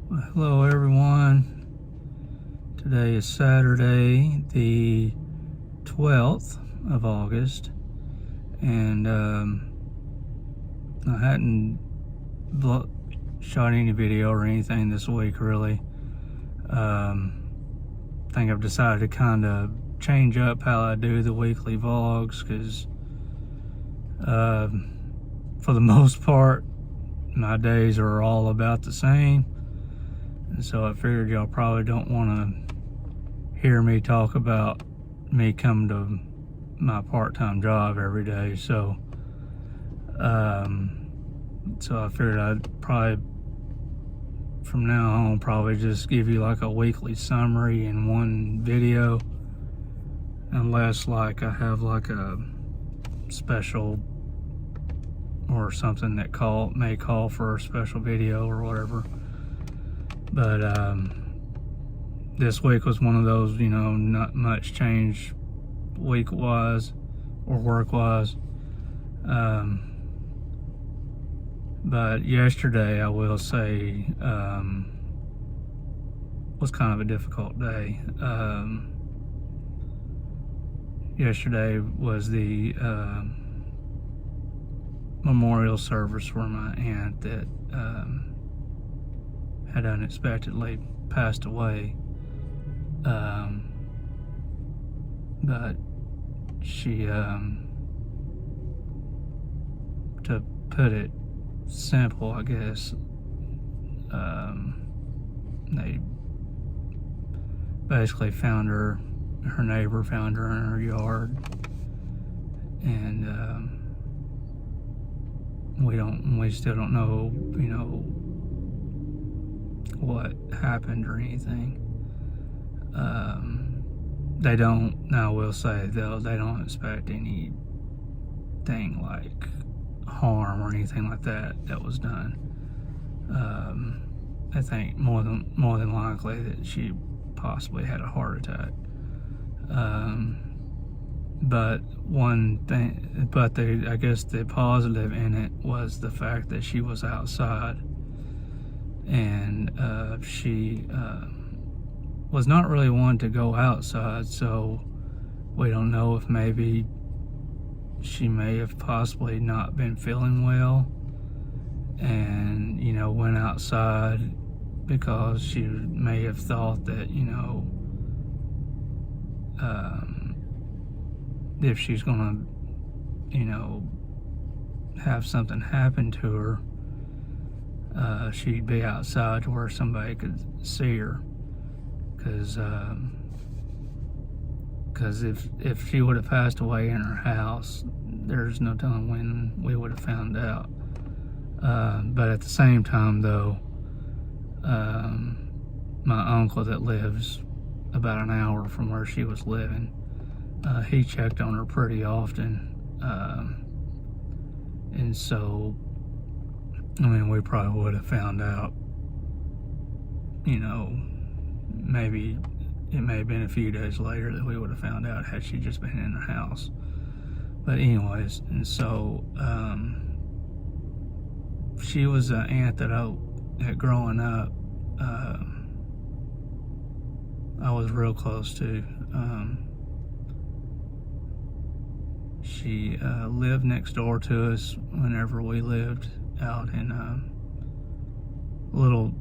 Well, hello everyone. Today is Saturday, the 12th of August, and I hadn't shot any video or anything this week really. I think I've decided to kind of change up how I do the weekly vlogs because for the most part my days are all about the same. And so I figured y'all probably don't want to hear me talk about me coming to my part-time job every day. So I figured I'd probably, from now on, probably just give you like a weekly summary in one video. Unless like I have like a special or something that may call for a special video or whatever. But this week was one of those, not much change week-wise or work-wise. But yesterday, I will say, was kind of a difficult day. Yesterday was the memorial service for my aunt that had unexpectedly passed away. But she, to put it simple, I guess, they basically found her neighbor found her in her yard, and we still don't know, what happened or anything. They don't, now I will say though, they don't expect anything like harm or anything like that was done. I think more than likely that she possibly had a heart attack. But one thing, I guess the positive in it was the fact that she was outside, and she was not really one to go outside, so we don't know if maybe she may have possibly not been feeling well and, went outside because she may have thought that, if she's gonna, have something happen to her, she'd be outside to where somebody could see her. Because if she would have passed away in her house, there's no telling when we would have found out. But at the same time, though, my uncle that lives about an hour from where she was living, he checked on her pretty often. And so, we probably would have found out, maybe it may have been a few days later that we would have found out had she just been in her house. But anyways, and so she was an aunt that growing up I was real close to. She lived next door to us whenever we lived out in a little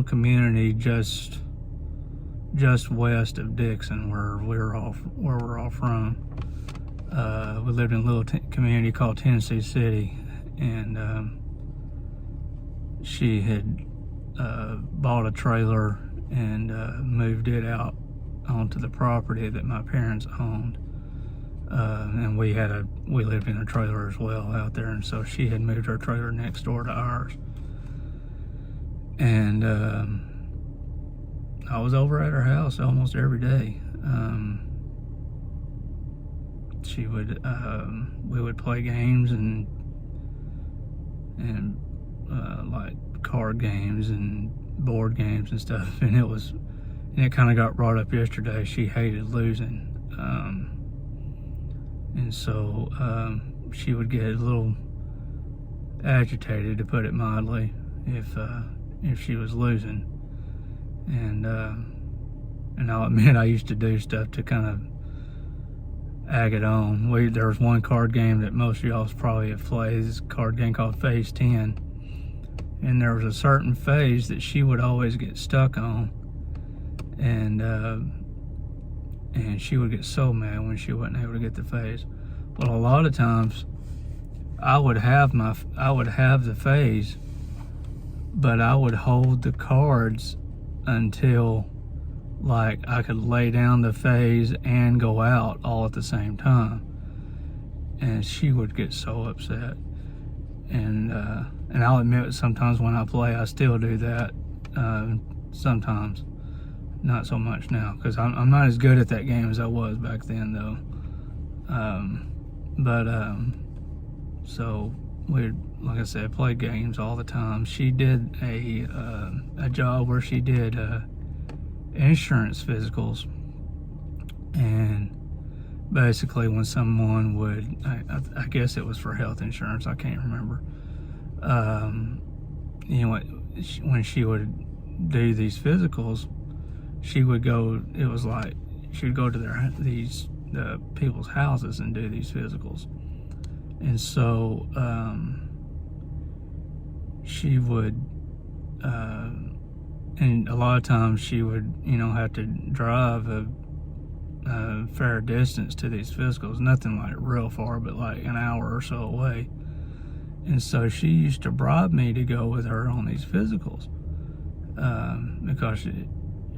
community just west of Dixon, where we're all from. We lived in a little community called Tennessee City, and she had bought a trailer and moved it out onto the property that my parents owned. And we lived in a trailer as well out there, and so she had moved her trailer next door to ours. And I was over at her house almost every day. She would, we would play games and like card games and board games and stuff. And it kind of got brought up yesterday. She hated losing. And so she would get a little agitated, to put it mildly, if if she was losing. And I'll admit I used to do stuff to kind of egg it on. There was one card game that most of y'all probably have played. This card game called Phase 10. And there was a certain phase that she would always get stuck on. And she would get so mad when she wasn't able to get the phase. Well, a lot of times I would have the phase, but I would hold the cards until like I could lay down the phase and go out all at the same time. And she would get so upset. And I'll admit sometimes when I play I still do that. Sometimes. Not so much now, because I'm not as good at that game as I was back then, though. So we'd, like I said, play games all the time. She did a job where she did insurance physicals, and basically when someone would, I guess it was for health insurance, I can't remember. When she would do these physicals, she would go, it was like she would go to the people's houses and do these physicals. And so she would and a lot of times she would have to drive a fair distance to these physicals, nothing like real far, but like an hour or so away. And so she used to bribe me to go with her on these physicals, because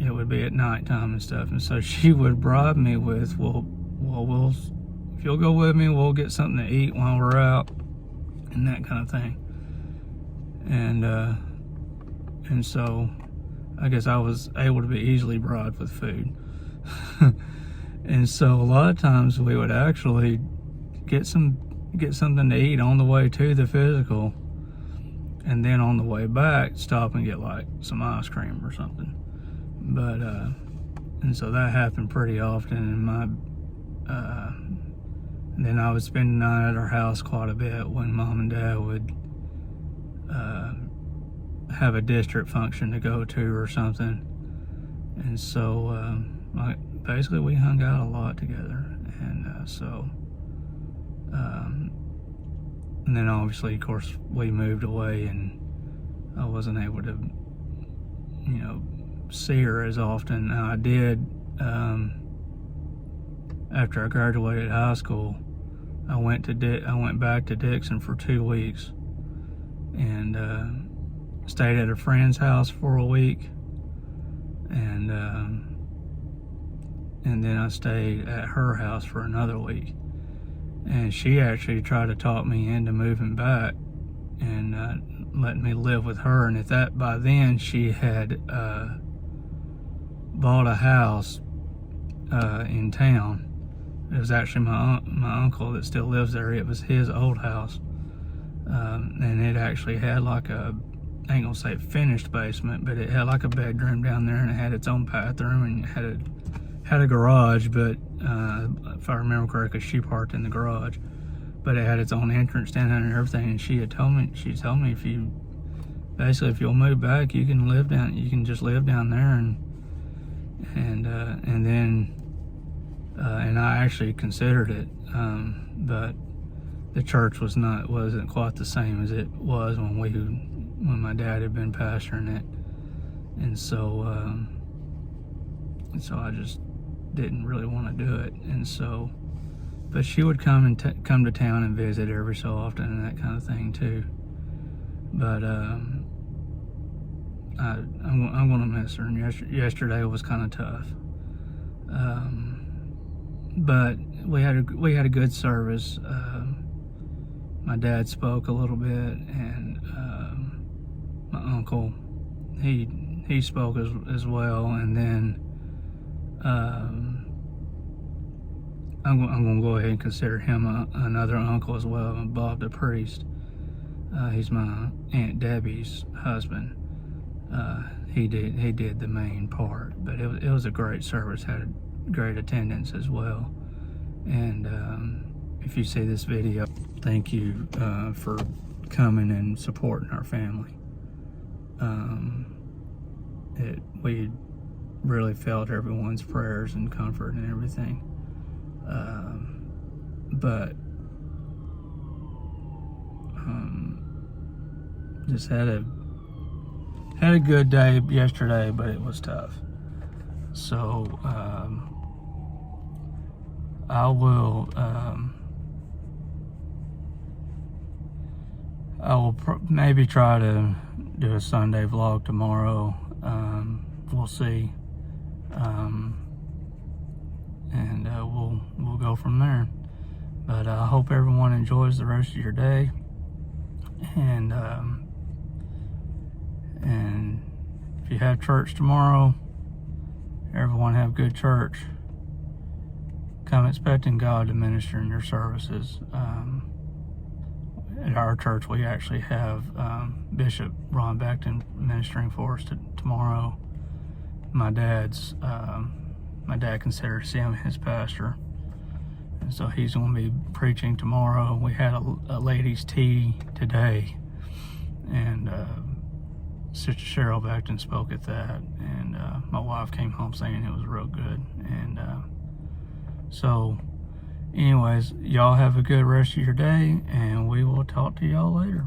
it would be at nighttime and stuff. And so she would bribe me with, well, if you'll go with me, we'll get something to eat while we're out, and that kind of thing. And so I guess I was able to be easily bribed with food. And so a lot of times we would actually get something to eat on the way to the physical, and then on the way back stop and get like some ice cream or something. But and so that happened pretty often, and then I would spend the night at our house quite a bit when Mom and Dad would have a district function to go to or something. And so basically we hung out a lot together. And and then obviously, of course, we moved away, and I wasn't able to see her as often. Now I did, after I graduated high school, I went back to Dixon for 2 weeks, and stayed at a friend's house for a week, and then I stayed at her house for another week. And she actually tried to talk me into moving back and letting me live with her. And by then she had bought a house in town. It was actually my uncle that still lives there. It was his old house, and it actually had like I ain't gonna say finished basement, but it had like a bedroom down there, and it had its own bathroom, and it had a garage, but if I remember correctly, she parked in the garage, but it had its own entrance down there and everything. And she told me if you'll move back, you can just live down there, and I actually considered it, but the church wasn't quite the same as it was when my dad had been pastoring it, and so I just didn't really want to do it. And so, but she would come to town and visit every so often and that kind of thing too. But I'm gonna miss her. And yesterday was kind of tough. But we had a good service. My dad spoke a little bit, and my uncle he spoke as well. And then I'm going to go ahead and consider him another uncle as well, Bob the priest. He's my Aunt Debbie's husband. He did the main part, but it was a great service, had a great attendance as well. And if you see this video, thank you for coming and supporting our family. we really felt everyone's prayers and comfort and everything. But just had a good day yesterday, but it was tough. So I will maybe try to do a Sunday vlog tomorrow. We'll see, and we'll go from there. But I hope everyone enjoys the rest of your day, and if you have church tomorrow, everyone have good church. Come expecting God to minister in your services. At our church, we actually have Bishop Ron Beckton ministering for us tomorrow. My dad considers him his pastor, and so he's going to be preaching tomorrow. We had a ladies' tea today, and Sister Cheryl Beckton spoke at that, and my wife came home saying it was real good. And so anyways, y'all have a good rest of your day, and we will talk to y'all later.